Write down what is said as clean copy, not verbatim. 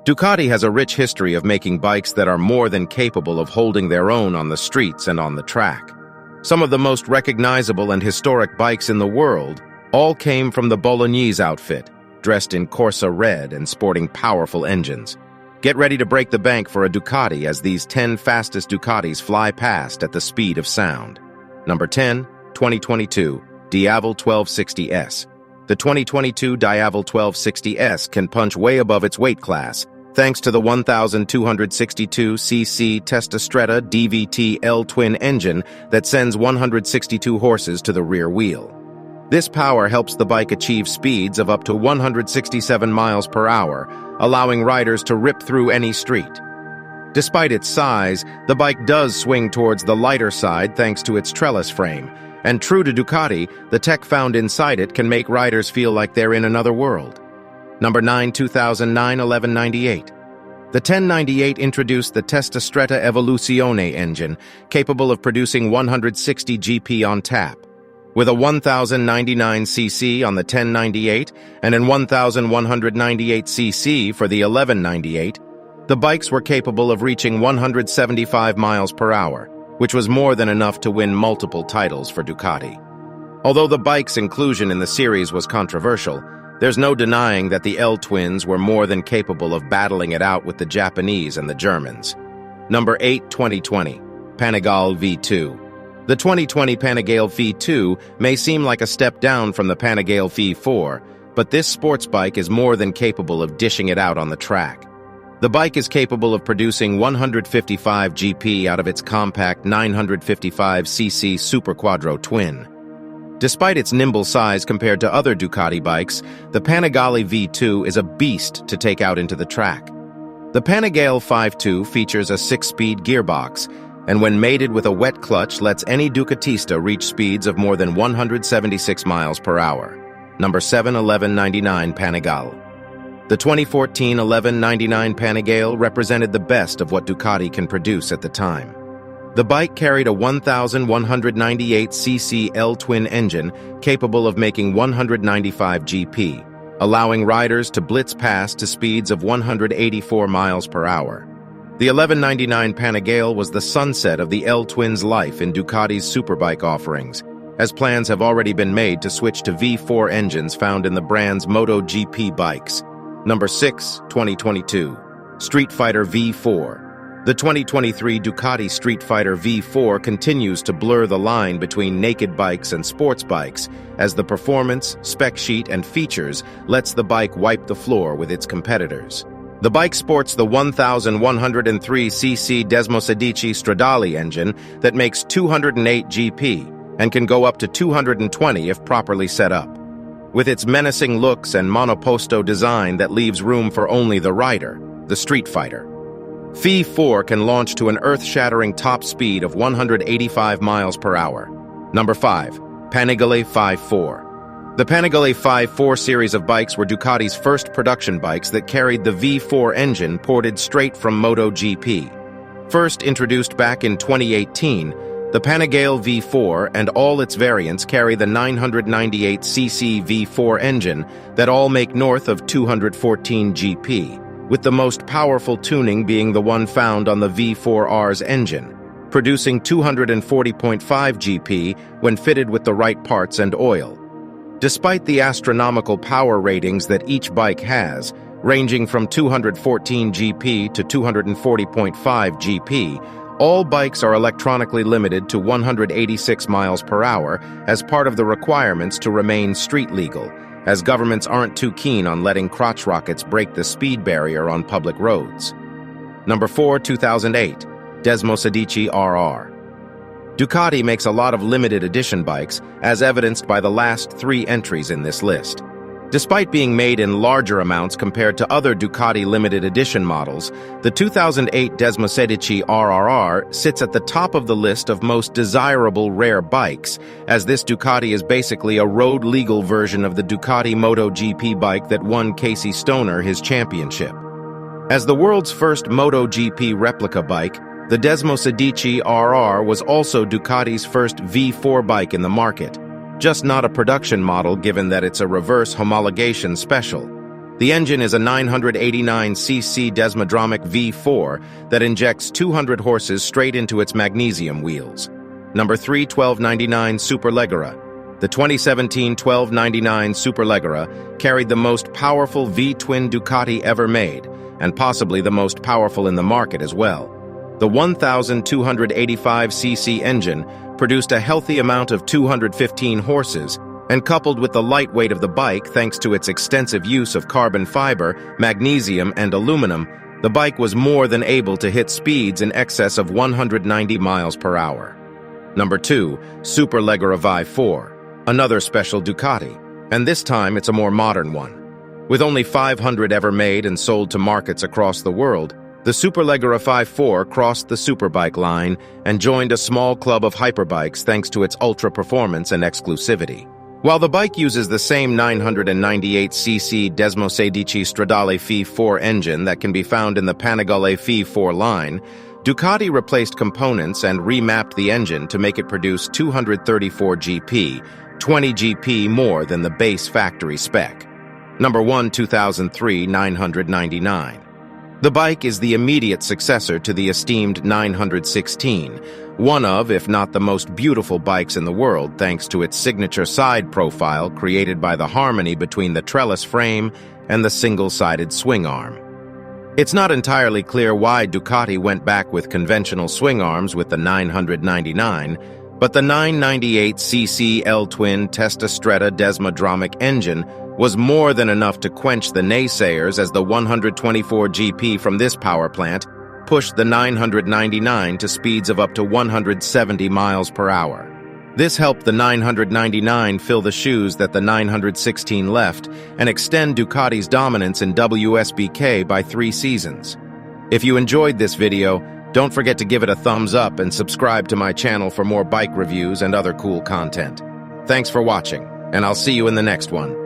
Ducati has a rich history of making bikes that are more than capable of holding their own on the streets and on the track. Some of the most recognizable and historic bikes in the world all came from the Bolognese outfit, dressed in Corsa red and sporting powerful engines. Get ready to break the bank for a Ducati as these 10 fastest Ducatis fly past at the speed of sound. Number 10, 2022, Diavel 1260S. The 2022 Diavel 1260S can punch way above its weight class, thanks to the 1,262cc Testastretta DVT L-twin engine that sends 162 horses to the rear wheel. This power helps the bike achieve speeds of up to 167 miles per hour, allowing riders to rip through any street. Despite its size, the bike does swing towards the lighter side thanks to its trellis frame, and true to Ducati, the tech found inside it can make riders feel like they're in another world. Number 9, 2009 1198. The 1098 introduced the Testastretta Evoluzione engine, capable of producing 160 GP on tap. With a 1,099cc on the 1098 and an 1,198cc for the 1198, the bikes were capable of reaching 175 miles per hour, which was more than enough to win multiple titles for Ducati. Although the bike's inclusion in the series was controversial, there's no denying that the L-twins were more than capable of battling it out with the Japanese and the Germans. Number 8, 2020, Panigale V4. The 2020 Panigale V4 may seem like a step down from the Panigale V4, but this sports bike is more than capable of dishing it out on the track. The bike is capable of producing 155 GP out of its compact 955cc Super Quattro twin. Despite its nimble size compared to other Ducati bikes, the Panigale V4 is a beast to take out into the track. The Panigale V4 features a 6-speed gearbox, and when mated with a wet clutch lets any Ducatista reach speeds of more than 176 miles per hour. Number 7, 1199 Panigale. The 2014 1199 Panigale represented the best of what Ducati can produce at the time. The bike carried a 1,198cc L-twin engine capable of making 195 GP, allowing riders to blitz past to speeds of 184 miles per hour. The 1199 Panigale was the sunset of the L-twins' life in Ducati's superbike offerings, as plans have already been made to switch to V4 engines found in the brand's MotoGP bikes. Number 6, 2022, Street Fighter V4. The 2023 Ducati Street Fighter V4 continues to blur the line between naked bikes and sports bikes, as the performance, spec sheet, and features lets the bike wipe the floor with its competitors. The bike sports the 1,103cc Desmosedici Stradale engine that makes 208 GP and can go up to 220 if properly set up. With its menacing looks and monoposto design that leaves room for only the rider, the Street Fighter, V4 can launch to an earth-shattering top speed of 185 miles per hour. Number 5, Panigale V4. The Panigale V4 series of bikes were Ducati's first production bikes that carried the V4 engine ported straight from MotoGP. First introduced back in 2018, the Panigale V4 and all its variants carry the 998cc V4 engine that all make north of 214 GP, with the most powerful tuning being the one found on the V4 R's engine, producing 240.5 GP when fitted with the right parts and oil. Despite the astronomical power ratings that each bike has, ranging from 214 GP to 240.5 GP, all bikes are electronically limited to 186 miles per hour as part of the requirements to remain street legal, as governments aren't too keen on letting crotch rockets break the speed barrier on public roads. Number 4, 2008, Desmosedici RR. Ducati makes a lot of limited edition bikes, as evidenced by the last 3 entries in this list. Despite being made in larger amounts compared to other Ducati limited edition models, the 2008 Desmosedici RR sits at the top of the list of most desirable rare bikes, as this Ducati is basically a road-legal version of the Ducati MotoGP bike that won Casey Stoner his championship. As the world's first MotoGP replica bike, the Desmosedici RR was also Ducati's first V4 bike in the market, just not a production model given that it's a reverse homologation special. The engine is a 989cc Desmodromic V4 that injects 200 horses straight into its magnesium wheels. Number 3, 1299 Superleggera. The 2017 1299 Superleggera carried the most powerful V-twin Ducati ever made, and possibly the most powerful in the market as well. The 1,285cc engine produced a healthy amount of 215 horses, and coupled with the lightweight of the bike thanks to its extensive use of carbon fiber, magnesium, and aluminum, the bike was more than able to hit speeds in excess of 190 miles per hour. Number 2, Superleggera V4, another special Ducati, and this time it's a more modern one. With only 500 ever made and sold to markets across the world, the Superleggera V4 crossed the superbike line and joined a small club of hyperbikes thanks to its ultra performance and exclusivity. While the bike uses the same 998cc Desmosedici Stradale V4 engine that can be found in the Panigale V4 line, Ducati replaced components and remapped the engine to make it produce 234 GP, 20 GP more than the base factory spec. Number 1, 2003 999. The bike is the immediate successor to the esteemed 916, one of, if not the most beautiful bikes in the world thanks to its signature side profile created by the harmony between the trellis frame and the single-sided swing arm. It's not entirely clear why Ducati went back with conventional swing arms with the 999, but the 998cc L-twin Testastretta Desmodromic engine was more than enough to quench the naysayers as the 124 GP from this power plant pushed the 999 to speeds of up to 170 miles per hour. This helped the 999 fill the shoes that the 916 left and extend Ducati's dominance in WSBK by 3 seasons. If you enjoyed this video, don't forget to give it a thumbs up and subscribe to my channel for more bike reviews and other cool content. Thanks for watching, and I'll see you in the next one.